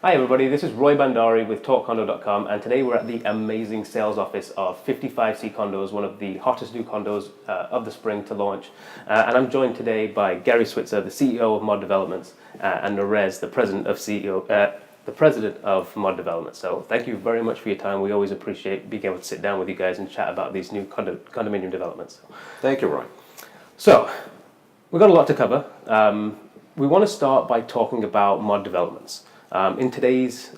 Hi everybody, this is Roy Bandari with TalkCondo.com, and today we're at the amazing sales office of 55C Condos, one of the hottest new condos of the spring to launch. And I'm joined today by Gary Switzer, the CEO of Mod Developments, and Narez, the president of Mod Developments. So thank you very much for your time. We always appreciate being able to sit down with you guys and chat about these new condominium developments. Thank you, Roy. So we've got a lot to cover. We want to start by talking about Mod Developments. In today's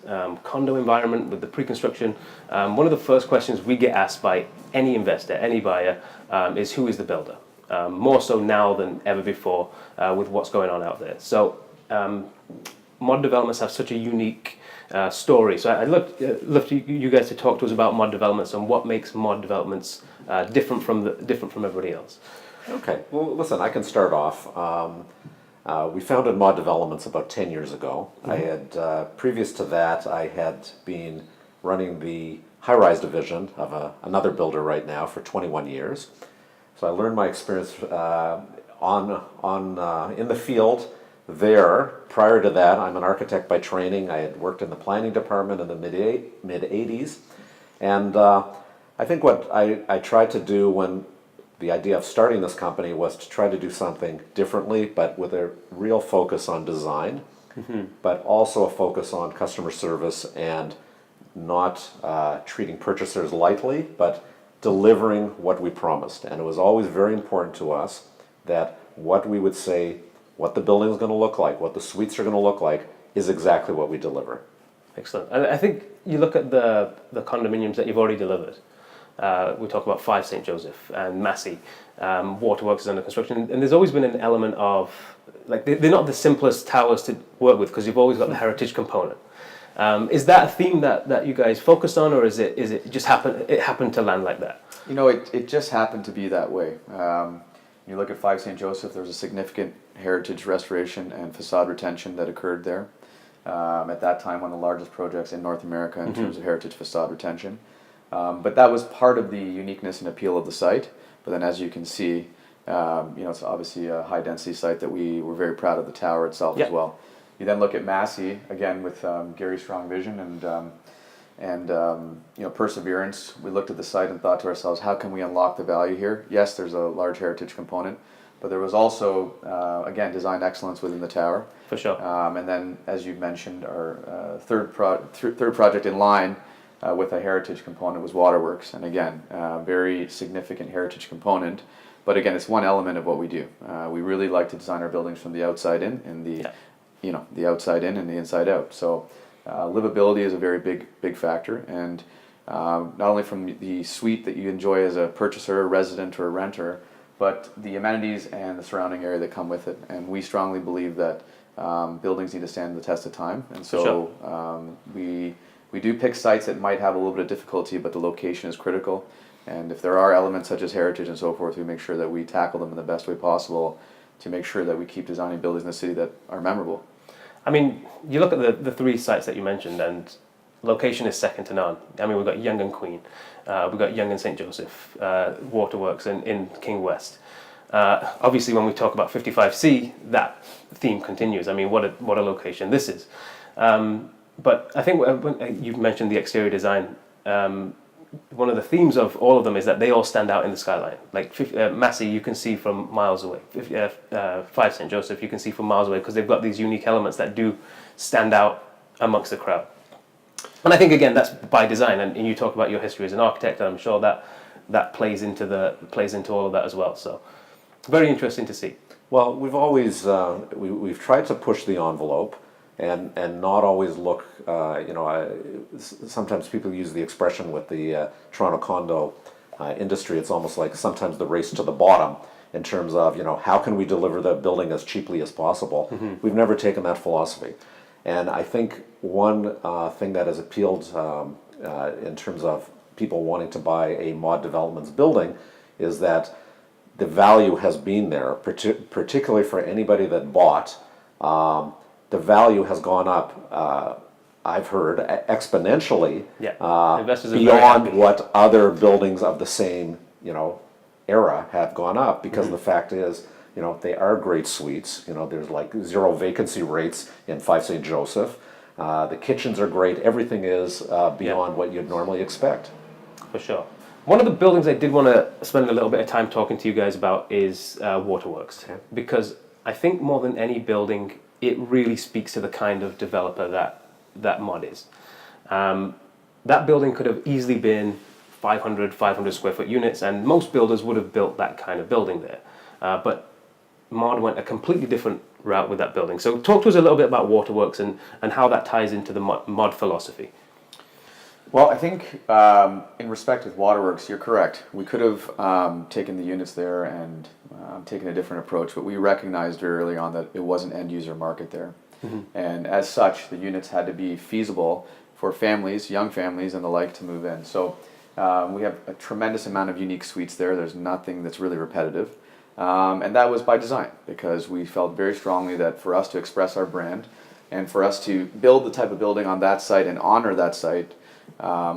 condo environment with the pre-construction, one of the first questions we get asked by any investor, any buyer, is who is the builder? More so now than ever before with what's going on out there. So Mod Developments have such a unique story. So I'd love you guys to talk to us about Mod Developments and what makes Mod Developments different from everybody else. Okay, well listen, I can start off. We founded Mod Developments about 10 years ago. Mm-hmm. I had, previous to that, I had been running the high-rise division of another builder right now for 21 years. So I learned my experience in the field there. Prior to that, I'm an architect by training. I had worked in the planning department in the mid-80s. And I think what I tried to do when the idea of starting this company was to try to do something differently, but with a real focus on design, mm-hmm. but also a focus on customer service and not treating purchasers lightly, but delivering what we promised. And it was always very important to us that what we would say, what the building is going to look like, what the suites are going to look like, is exactly what we deliver. Excellent. And I think you look at the condominiums that you've already delivered. We talk about 5 St. Joseph and Massey. Waterworks is under construction, and there's always been an element of, like, they're not the simplest towers to work with because you've always got the heritage component. Is that a theme that you guys focused on, or is it just happened to land like that? You know, it just happened to be that way. You look at 5 St. Joseph, there was a significant heritage restoration and facade retention that occurred there. At that time, one of the largest projects in North America in mm-hmm. terms of heritage facade retention. But that was part of the uniqueness and appeal of the site. But then, as you can see, it's obviously a high-density site that we were very proud of the tower itself as well. You then look at Massey, again, with Gary's strong vision and perseverance. We looked at the site and thought to ourselves, how can we unlock the value here? Yes, there's a large heritage component, but there was also, again, design excellence within the tower. For sure. And then, as you mentioned, our third project in line, with a heritage component was Waterworks, and again, very significant heritage component. But again, it's one element of what we do. We really like to design our buildings from the outside in, and the outside in and the inside out. So livability is a very big factor, and not only from the suite that you enjoy as a purchaser, a resident, or a renter, but the amenities and the surrounding area that come with it. And we strongly believe that buildings need to stand the test of time, and so we do pick sites that might have a little bit of difficulty, but the location is critical. And if there are elements such as heritage and so forth, we make sure that we tackle them in the best way possible to make sure that we keep designing buildings in the city that are memorable. I mean, you look at the 3 sites that you mentioned, and location is second to none. I mean, we've got Yonge and Queen, we've got Yonge and St. Joseph, Waterworks in King West. Obviously, when we talk about 55C, that theme continues. I mean, what a location this is. But I think when you've mentioned the exterior design, one of the themes of all of them is that they all stand out in the skyline. Like Massey, you can see from miles away. 5 St. Joseph, you can see from miles away because they've got these unique elements that do stand out amongst the crowd. And I think, again, that's by design. And you talk about your history as an architect, and I'm sure that plays into all of that as well. So very interesting to see. Well, we've always we've tried to push the envelope. And not always look, sometimes people use the expression with the Toronto condo industry, it's almost like sometimes the race to the bottom in terms of, how can we deliver the building as cheaply as possible? Mm-hmm. We've never taken that philosophy. And I think one thing that has appealed in terms of people wanting to buy a Mod Developments building is that the value has been there, particularly for anybody that bought. The value has gone up, I've heard, exponentially beyond what other buildings of the same, era have gone up, because mm-hmm. the fact is, they are great suites. There's like 0 vacancy rates in 5 St. Joseph. The kitchens are great. Everything is beyond what you'd normally expect. For sure. One of the buildings I did want to spend a little bit of time talking to you guys about is Waterworks, because I think more than any building, it really speaks to the kind of developer that Mod is. That building could have easily been 500 square foot units, and most builders would have built that kind of building there. But Mod went a completely different route with that building. So talk to us a little bit about Waterworks and how that ties into the Mod philosophy. Well, I think in respect with Waterworks, you're correct. We could have taken the units there and taken a different approach, but we recognized very early on that it was an end user market there. And as such, the units had to be feasible for families, young families and the like, to move in. So we have a tremendous amount of unique suites there. There's nothing that's really repetitive. And that was by design, because we felt very strongly that for us to express our brand and for us to build the type of building on that site and honor that site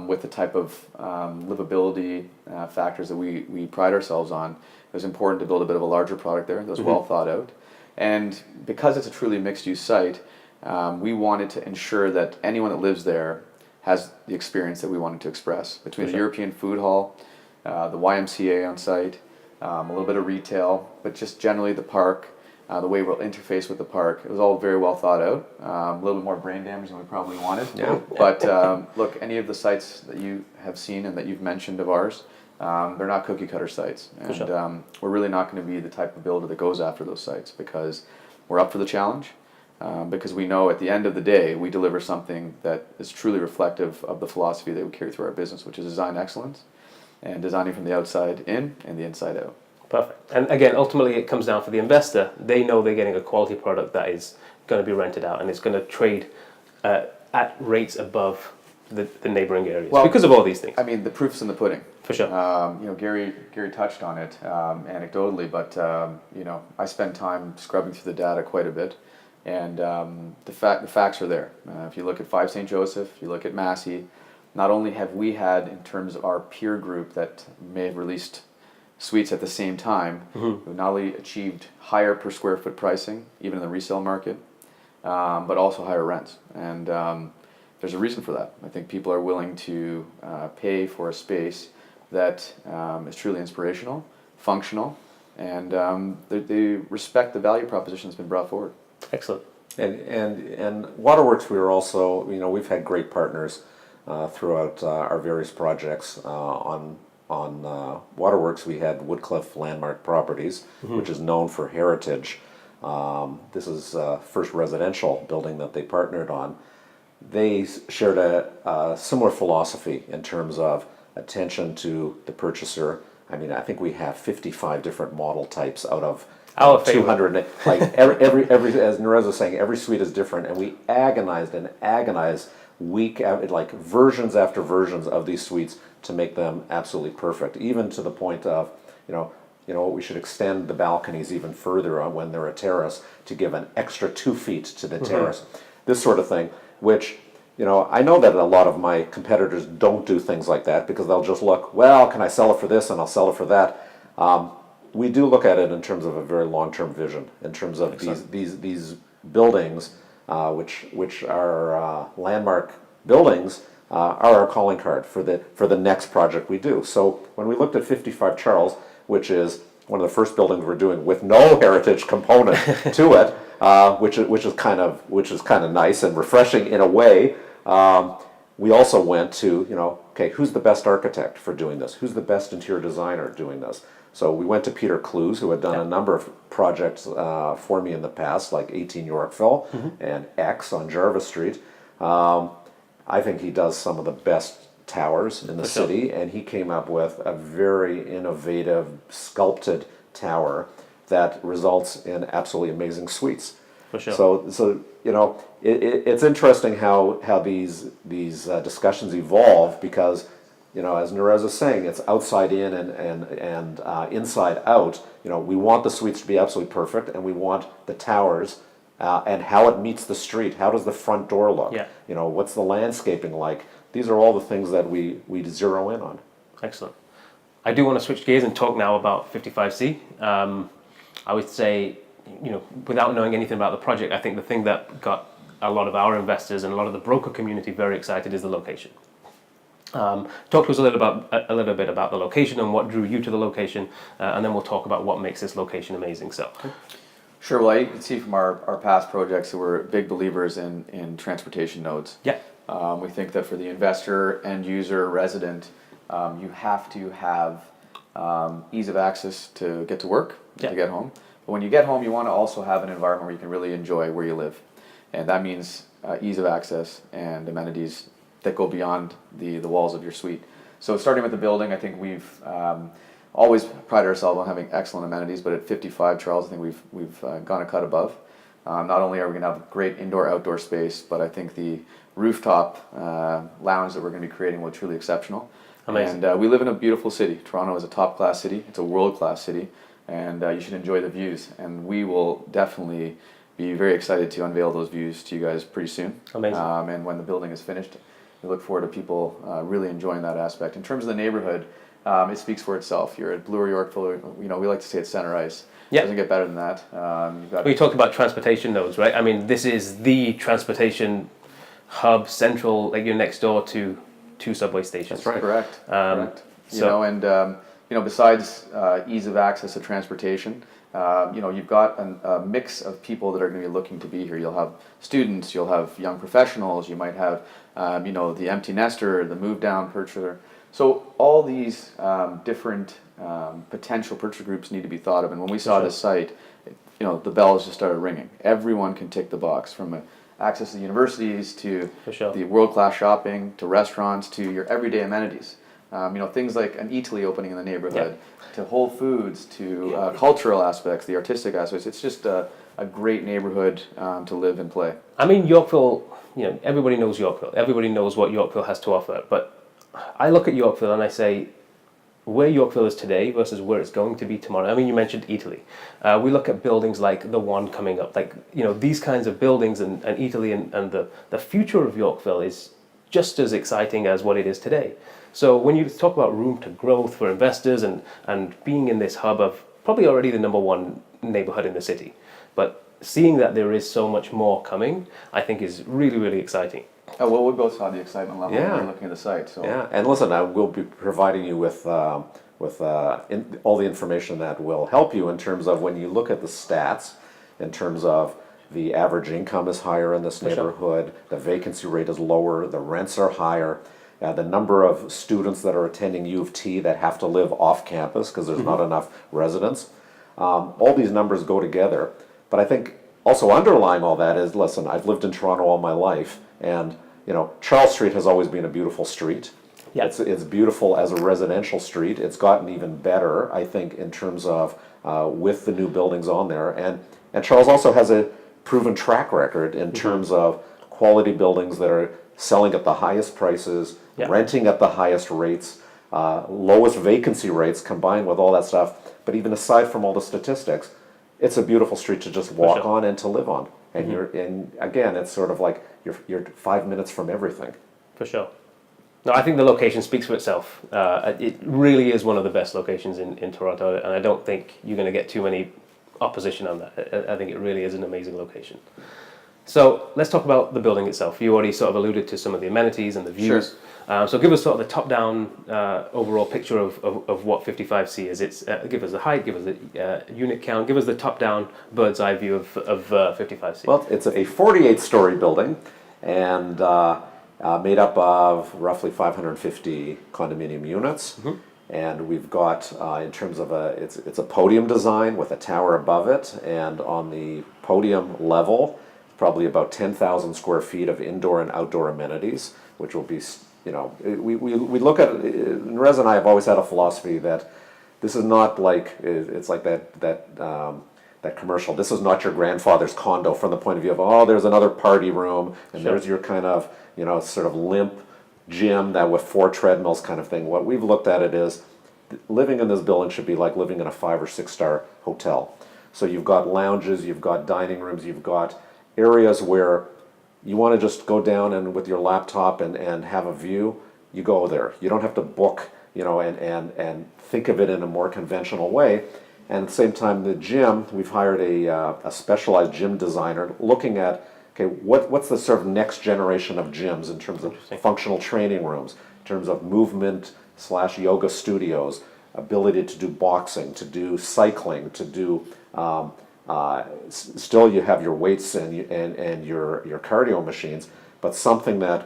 with the type of livability factors that we pride ourselves on, it was important to build a bit of a larger product there that was well thought out. And because it's a truly mixed-use site, we wanted to ensure that anyone that lives there has the experience that we wanted to express. Between the European Food Hall, the YMCA on site, a little bit of retail, but just generally the park, the way we'll interface with the park, it was all very well thought out. A little bit more brain damage than we probably wanted. Yeah. But look, any of the sites that you have seen and that you've mentioned of ours, they're not cookie cutter sites. And we're really not going to be the type of builder that goes after those sites, because we're up for the challenge. Because we know at the end of the day, we deliver something that is truly reflective of the philosophy that we carry through our business, which is design excellence and designing from the outside in and the inside out. Perfect. And again, ultimately it comes down for the investor. They know they're getting a quality product that is going to be rented out and it's going to trade at rates above the neighboring areas, because of all these things. I mean, the proof's in the pudding. For sure. Gary touched on it anecdotally, but I spend time scrubbing through the data quite a bit, and the facts are there. If you look at 5 St. Joseph, you look at Massey, not only have we had, in terms of our peer group that may have released suites at the same time, we've not only achieved higher per square foot pricing, even in the resale market, but also higher rents. And there's a reason for that. I think people are willing to pay for a space that is truly inspirational, functional, and they respect the value proposition that's been brought forward. Excellent. And Waterworks, we were also, we've had great partners throughout our various projects. On Waterworks, we had Woodcliff Landmark Properties, which is known for heritage. This is first residential building that they partnered on. They shared a similar philosophy in terms of attention to the purchaser. I mean, I think we have 55 different model types out of Our 200. Like every, as Nerez was saying, every suite is different, and we agonized like versions after versions of these suites to make them absolutely perfect, even to the point of, we should extend the balconies even further on when they're a terrace to give an extra 2 feet to the terrace. This sort of thing, which, I know that a lot of my competitors don't do things like that because they'll just look, well, can I sell it for this and I'll sell it for that. We do look at it in terms of a very long-term vision, in terms of these buildings, which are landmark buildings, are our calling card for the next project we do. So when we looked at 55 Charles, which is one of the first buildings we're doing with no heritage component to it, which is kind of nice and refreshing in a way. We also went to, okay, who's the best architect for doing this? Who's the best interior designer doing this? So we went to Peter Clues, who had done a number of projects for me in the past, like 18 Yorkville and X on Jarvis Street. I think he does some of the best towers in the city, and he came up with a very innovative, sculpted tower that results in absolutely amazing suites. For sure. So it's interesting how these discussions evolve, because as Nerez is saying, it's outside in and inside out. We want the suites to be absolutely perfect, and we want the towers and how it meets the street. How does the front door look? Yeah. What's the landscaping like? These are all the things that we zero in on. Excellent. I do want to switch gears and talk now about 55C. I would say, without knowing anything about the project, I think the thing that got a lot of our investors and a lot of the broker community very excited is the location. Talk to us a little bit about the location and what drew you to the location, and then we'll talk about what makes this location amazing. So, Sure. Well, you can see from our past projects that we're big believers in transportation nodes. yeah, We think that for the investor, end user, resident, you have to have ease of access to get to work, Yeah. to get home. But when you get home, you want to also have an environment where you can really enjoy where you live. And that means ease of access and amenities that go beyond the walls of your suite. So starting with the building, I think we've always prided ourselves on having excellent amenities, but at 55 Charles, I think we've gone a cut above. Not only are we going to have great indoor-outdoor space, but I think the rooftop lounge that we're going to be creating will be truly exceptional. Amazing. And we live in a beautiful city. Toronto is a top-class city. It's a world-class city, and you should enjoy the views. And we will definitely be very excited to unveil those views to you guys pretty soon. Amazing. And when the building is finished, we look forward to people really enjoying that aspect. In terms of the neighborhood, it speaks for itself. You're at Bloor Yorkville. We like to say it's center ice. Yeah. It doesn't get better than that. You've got we talked about transportation nodes, right? I mean, this is the transportation hub, central, like you're next door to two subway stations. That's right. Correct. Correct. so- Besides ease of access to transportation, you've got a mix of people that are going to be looking to be here. You'll have students, you'll have young professionals, you might have, the empty nester, the move down purchaser. So all these different potential purchaser groups need to be thought of. And when we saw this site, the bells just started ringing. Everyone can tick the box, from access to the universities to For sure. the world-class shopping to restaurants to your everyday amenities. Things like an Eataly opening in the neighborhood, to Whole Foods, to cultural aspects, the artistic aspects. It's just a great neighborhood to live and play. I mean, Yorkville, everybody knows Yorkville. Everybody knows what Yorkville has to offer. But I look at Yorkville and I say, where Yorkville is today versus where it's going to be tomorrow. I mean, you mentioned Eataly. We look at buildings like the one coming up, like, these kinds of buildings and Eataly and the future of Yorkville is just as exciting as what it is today. So when you talk about room to growth for investors and being in this hub of probably already the number one neighborhood in the city, but seeing that there is so much more coming, I think is really, really exciting. Oh, well, we both saw the excitement level when we Yeah. were looking at the site. So. Yeah, and listen, I will be providing you with all the information that will help you in terms of when you look at the stats, in terms of the average income is higher in this For sure. neighborhood, the vacancy rate is lower, the rents are higher, the number of students that are attending U of T that have to live off campus because there's not enough residents. All these numbers go together. But I think also underlying all that is, listen, I've lived in Toronto all my life, and Charles Street has always been a beautiful street. Yeah. It's beautiful as a residential street. It's gotten even better, I think, in terms of with the new buildings on there. And Charles also has a proven track record in terms of quality buildings that are selling at the highest prices, Yeah. renting at the highest rates, lowest vacancy rates combined with all that stuff. But even aside from all the statistics, it's a beautiful street to just walk sure. on and to live on. And again, it's sort of like you're 5 minutes from everything. For sure. No, I think the location speaks for itself. It really is one of the best locations in Toronto, and I don't think you're going to get too many opposition on that. I think it really is an amazing location. So let's talk about the building itself. You already sort of alluded to some of the amenities and the views. So give us sort of the top-down overall picture of what 55C is. Give us the height, give us the unit count, give us the top-down bird's eye view of 55C. Well, it's a 48-story building, and made up of roughly 550 condominium units. And we've got, in terms of it's a podium design with a tower above it, and on the podium level, probably about 10,000 square feet of indoor and outdoor amenities, which will be, we look at, Rez and I have always had a philosophy that this is not like, it's like that commercial. This is not your grandfather's condo from the point of view of, there's another party room, and Sure. there's your kind of, sort of limp gym that with 4 treadmills kind of thing. What we've looked at it is, living in this building should be like living in a 5 or 6 star hotel. So you've got lounges, you've got dining rooms, you've got areas where you want to just go down and with your laptop and have a view, you go there. You don't have to book, and think of it in a more conventional way. And at the same time, the gym, we've hired a specialized gym designer looking at, okay, what's the sort of next generation of gyms in terms of functional training rooms, in terms of movement / yoga studios, ability to do boxing, to do cycling, to do still you have your weights and your cardio machines, but something that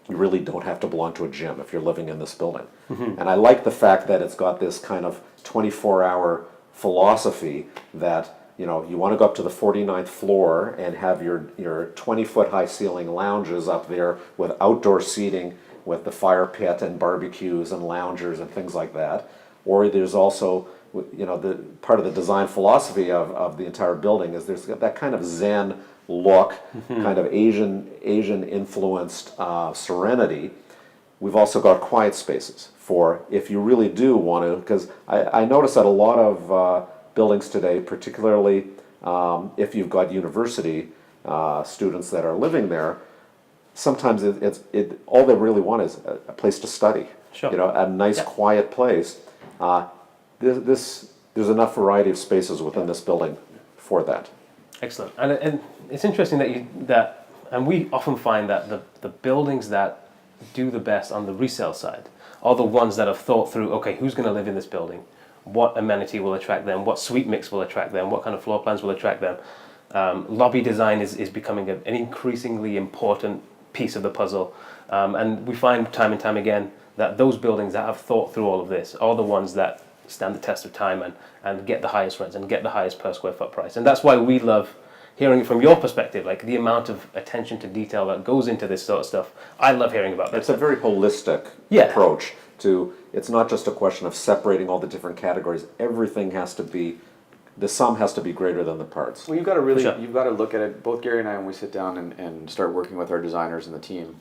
you really don't have to belong to a gym if you're living in this building. And I like the fact that it's got this kind of 24-hour philosophy that, you know, you want to go up to the 49th floor and have your 20-foot high ceiling lounges up there with outdoor seating with the fire pit and barbecues and loungers and things like that. Or there's also, you know, the part of the design philosophy of the entire building is there's that kind of Zen look, kind of Asian influenced serenity. We've also got quiet spaces for if you really do want to, because I notice that a lot of buildings today, particularly if you've got university students that are living there, sometimes all they really want is a place to study. Sure. You know, a nice quiet place. There's enough variety of spaces within this building for that. Excellent. And it's interesting and we often find that the buildings that do the best on the resale side are the ones that have thought through, okay, who's going to live in this building? What amenity will attract them? What suite mix will attract them? What kind of floor plans will attract them? Lobby design is becoming an increasingly important piece of the puzzle. And we find time and time again that those buildings that have thought through all of this are the ones that stand the test of time and get the highest rents and get the highest per square foot price. And that's why we love hearing from your perspective, like the amount of attention to detail that goes into this sort of stuff. I love hearing about that. It's a very holistic approach to, it's not just a question of separating all the different categories. Everything has to be, the sum has to be greater than the parts. Well, you've got to look at it, both Gary and I, when we sit down and start working with our designers and the team,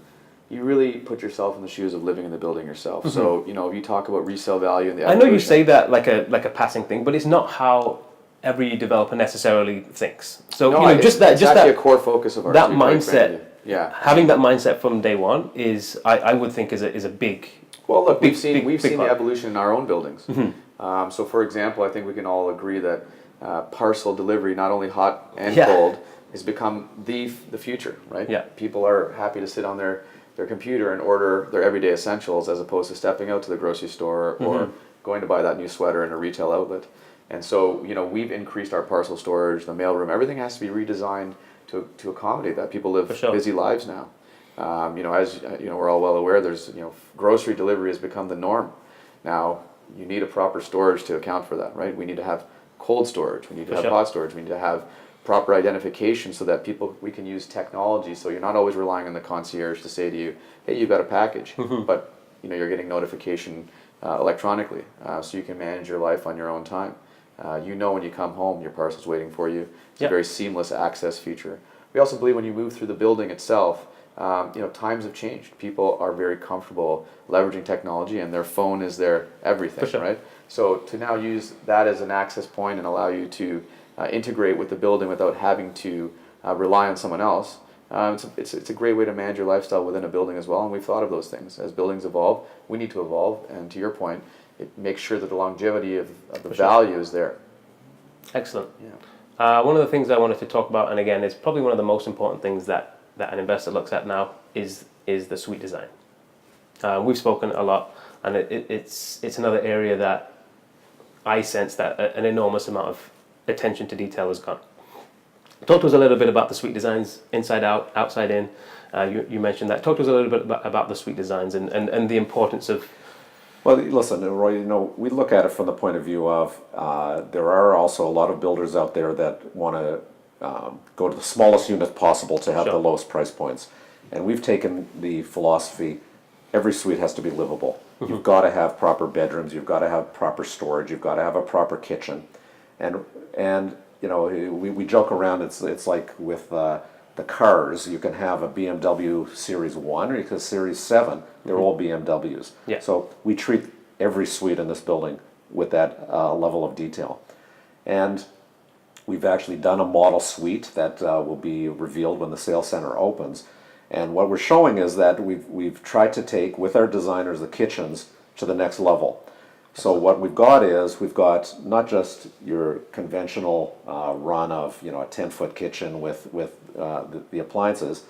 you really put yourself in the shoes of living in the building yourself. Mm-hmm. So, you know, if you talk about resale value and the I know you say that like a passing thing, but it's not how every developer necessarily thinks. So no, you know, it's actually a core focus of ours. That mindset, having that mindset from day one is, I would think, is a big. Well, look, we've seen big the evolution in our own buildings. Mm-hmm. So, for example, I think we can all agree that parcel delivery, not only hot and cold, has become the future, right? Yeah. People are happy to sit on their computer and order their everyday essentials as opposed to stepping out to the grocery store or going to buy that new sweater in a retail outlet. And so, you know, we've increased our parcel storage, the mailroom, everything has to be redesigned to accommodate that. People live busy lives now. You know, as you know, we're all well aware, there's, you know, grocery delivery has become the norm. Now, you need a proper storage to account for that, right? We need to have cold storage, we need to have hot storage, we need to have proper identification so that we can use technology, so you're not always relying on the concierge to say to you, hey, you've got a package, but you know, you're getting notification electronically, so you can manage your life on your own time. You know when you come home, your parcel's waiting for you. It's a very seamless access feature. We also believe when you move through the building itself, you know, times have changed. People are very comfortable leveraging technology, and their phone is their everything, right? So to now use that as an access point and allow you to integrate with the building without having to rely on someone else, it's a great way to manage your lifestyle within a building as well. And we've thought of those things. As buildings evolve, we need to evolve. And to your point, it makes sure that the longevity of the value is there. Excellent. Yeah. One of the things I wanted to talk about, and again, it's probably one of the most important things that an investor looks at now, is the suite design. We've spoken a lot, and it's another area that I sense that an enormous amount of attention to detail has gone. Talk to us a little bit about the suite designs, inside out, outside in. You mentioned that. Talk to us a little bit about the suite designs and the importance of. Well, listen, Roy, you know, we look at it from the point of view of there are also a lot of builders out there that want to go to the smallest unit possible to have the lowest price points. And we've taken the philosophy, every suite has to be livable. You've got to have proper bedrooms, you've got to have proper storage, you've got to have a proper kitchen. And you know, we joke around, it's like with the cars, you can have a BMW Series 1 or you can have Series 7, they're all BMWs. Yeah. So we treat every suite in this building with that level of detail. And we've actually done a model suite that will be revealed when the sales center opens. And what we're showing is that we've tried to take, with our designers, the kitchens to the next level. So what we've got is, we've got not just your conventional run of, a 10-foot kitchen with the appliances.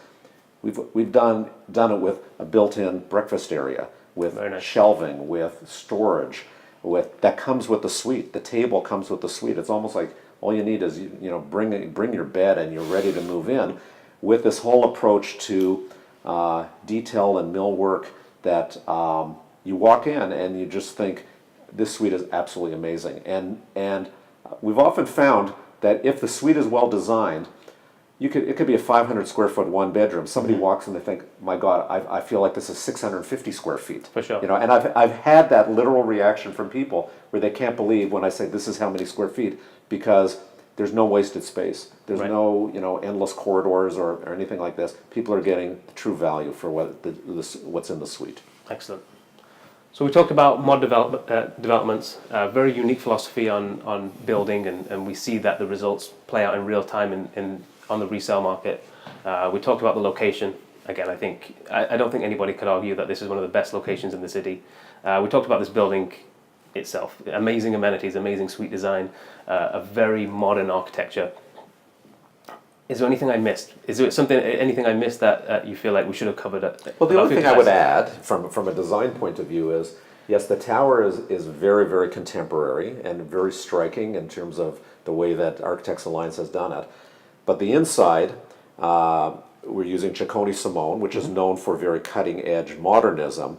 We've done it with a built-in breakfast area, with Very nice. shelving, with storage, that comes with the suite. The table comes with the suite. It's almost like all you need is bring your bed and you're ready to move in, with this whole approach to detail and millwork that you walk in and you just think, this suite is absolutely amazing. And we've often found that if the suite is well designed, it could be a 500 square foot one bedroom. Somebody walks in, they think, my God, I feel like this is 650 square feet. For sure. And I've had that literal reaction from people where they can't believe when I say this is how many square feet, because there's no wasted space. There's Right. no endless corridors or anything like this. People are getting true value for what's in the suite. Excellent. So we talked about mod developments, very unique philosophy on building, and we see that the results play out in real time on the resale market. We talked about the location. Again, I don't think anybody could argue that this is one of the best locations in the city. We talked about this building itself, amazing amenities, amazing suite design, a very modern architecture. Is there anything I missed? Is there anything I missed that you feel like we should have covered? Well, the only thing I would add from a design point of view is, yes, the tower is very, very contemporary and very striking in terms of the way that Architects Alliance has done it. But the inside, we're using Ciccone Simone, which is known for very cutting-edge modernism.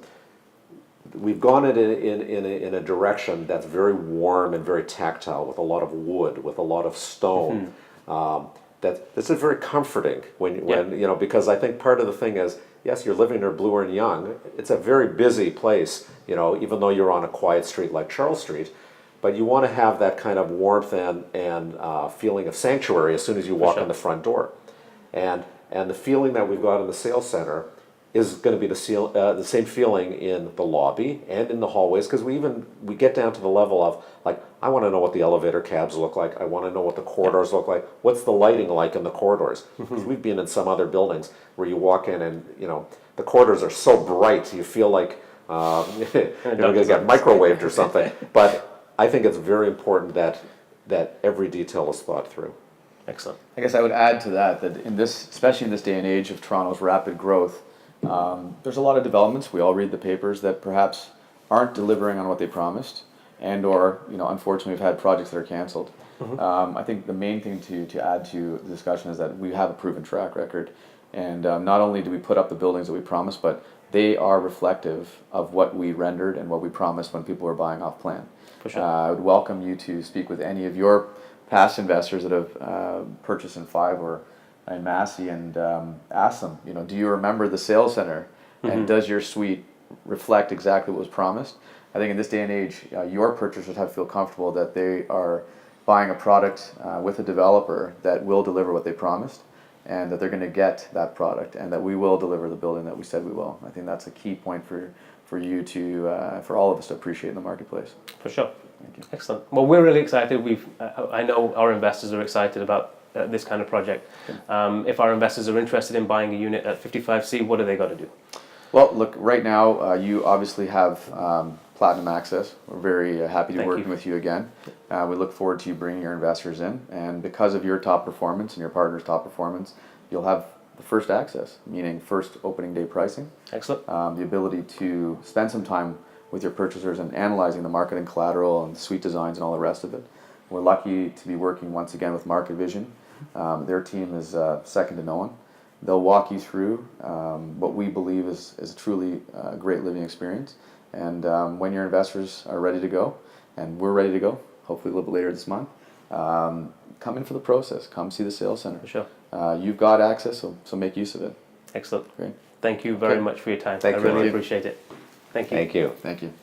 We've gone in a direction that's very warm and very tactile, with a lot of wood, with a lot of stone. This is very comforting when because I think part of the thing is, yes, you're living near Bloor and Yonge. It's a very busy place, even though you're on a quiet street like Charles Street. But you want to have that kind of warmth and feeling of sanctuary as soon as you walk in the front door. And the feeling that we've got in the sales center is going to be the same feeling in the lobby and in the hallways, because we get down to the level of, like, I want to know what the elevator cabs look like. I want to know what the corridors look like. What's the lighting like in the corridors? Because we've been in some other buildings where you walk in and the corridors are so bright you feel like you're going to get microwaved or something. But I think it's very important that every detail is thought through. Excellent. I guess I would add to that especially in this day and age of Toronto's rapid growth, there's a lot of developments. We all read the papers that perhaps aren't delivering on what they promised, or unfortunately we've had projects that are canceled. I think the main thing to add to the discussion is that we have a proven track record, and not only do we put up the buildings that we promised, but they are reflective of what we rendered and what we promised when people were buying off plan. For sure. I would welcome you to speak with any of your past investors that have purchased in Five or in Massey and ask them, do you remember the sales center, and does your suite reflect exactly what was promised? I think in this day and age, your purchasers have to feel comfortable that they are buying a product with a developer that will deliver what they promised, and that they're going to get that product, and that we will deliver the building that we said we will. I think that's a key point for you to, for all of us to appreciate in the marketplace. For sure. Thank you. Excellent. Well, we're really excited. I know our investors are excited about this kind of project. If our investors are interested in buying a unit at 55C, what do they got to do? Well, look, right now you obviously have Platinum Access. We're very happy to be working with you again. We look forward to you bringing your investors in, and because of your top performance and your partner's top performance, you'll have the first access, meaning first opening day pricing. Excellent. The ability to spend some time with your purchasers and analyzing the marketing collateral and the suite designs and all the rest of it. We're lucky to be working once again with Market Vision. Their team is second to no one. They'll walk you through what we believe is a truly great living experience. And when your investors are ready to go, and we're ready to go, hopefully a little bit later this month, come in for the process. Come see the sales center. For sure. You've got access, so make use of it. Excellent. Great. Thank you very much for your time. Thank I you. really appreciate it. Thank you. Thank you. Thank you.